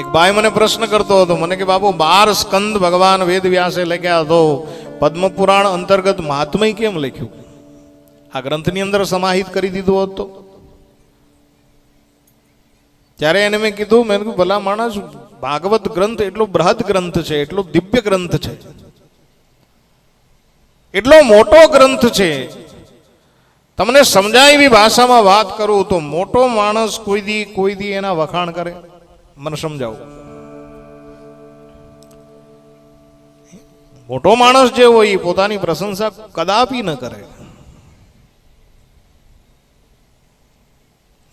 એક ભાઈ મને પ્રશ્ન કરતો હતો, મને કે બાપુ 12 સ્કંદ ભગવાન વેદ વ્યાસે લખ્યા હતો, પદ્મપુરાણ અંતર્ગત મહાત્મય કેમ લખ્યું? આ ગ્રંથની અંદર સમાહિત કરી દીધું હતો. ત્યારે એને મેં કીધું, ભલા માણસ, ભાગવત ગ્રંથ એટલો બૃહદ ગ્રંથ છે, એટલો દિવ્ય ગ્રંથ છે, એટલો મોટો ગ્રંથ છે. તમને સમજાય એવી ભાષામાં વાત કરું તો મોટો માણસ કોઈ દી એના વખાણ કરે? મને સમજાવો. મોટો માણસ જે હોય એ પોતાની પ્રશંસા કદાપી ન કરે.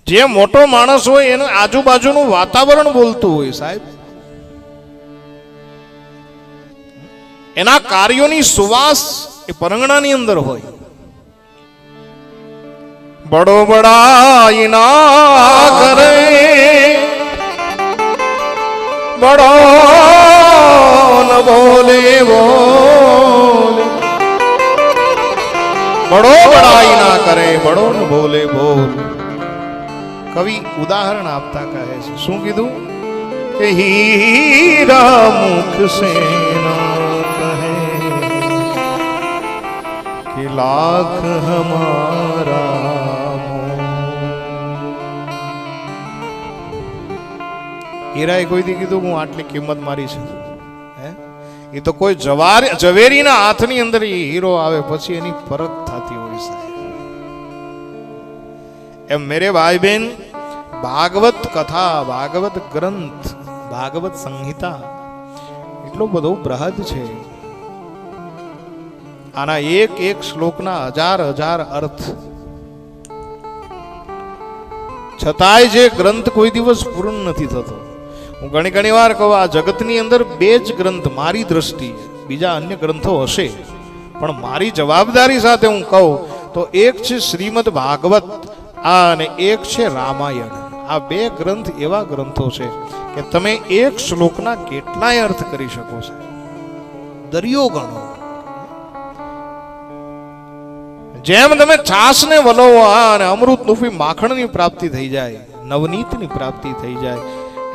જે મોટો માણસ હોય એનું આજુબાજુનું વાતાવરણ બોલતું હોય સાહેબ. એના કાર્યોની સુવાસ એ પરંગણાની અંદર હોય. બડો બડાઈ ના કરે, બડો ન બોલે બોલે, બડો બડાઈ ના કરે, બડો ન બોલે બોલ. કવિ ઉદાહરણ આપતા કહે છે, શું કીધું? કે હીરા મુખ સે ના કહે કે લાખ હમારા. હીરાએ કોઈ દી કીધું હું આટલી કિંમત મારી છે? એ તો કોઈ ઝવેરીના હાથની અંદર હીરો આવે પછી એની પરખ થતી હોય સાહેબ. એમ મેરે ભાઈ બહેન, ભાગવત કથા, ભાગવત ગ્રંથ, ભાગવત સંહિતા એટલો બધો બૃહદ છે. આના એક એક શ્લોકના હજાર અર્થ. છતાંય જે ગ્રંથ કોઈ દિવસ પૂર્ણ નથી થતો. હું ઘણી વાર કહું, આ જગતની અંદર 2 જ ગ્રંથ મારી દ્રષ્ટિએ, બીજા અન્ય ગ્રંથો હશે, પણ મારી જવાબદારી સાથે હું કહું તો એક છે શ્રીમદ ભાગવત અને એક છે રામાયણ. આ 2 ગ્રંથ એવા ગ્રંથો છે કે તમે એક શ્લોકના કેટલાય અર્થ કરી શકો છો, દરિયો ગણો. જેમ તમે છાસને વલોવો અને અમૃત રૂપી માખણની પ્રાપ્તિ થઈ જાય, નવનીતની પ્રાપ્તિ થઈ જાય,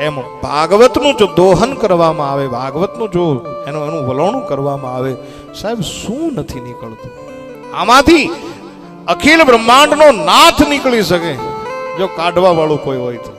એમ ભાગવતનું જો દોહન કરવામાં આવે, ભાગવતનું જો એનું વલોણું કરવામાં આવે, સાહેબ શું નથી નીકળતું? આમાંથી અખિલ બ્રહ્માંડનો નાથ નીકળી શકે જો કાઢવા વાળું કોઈ હોય તો.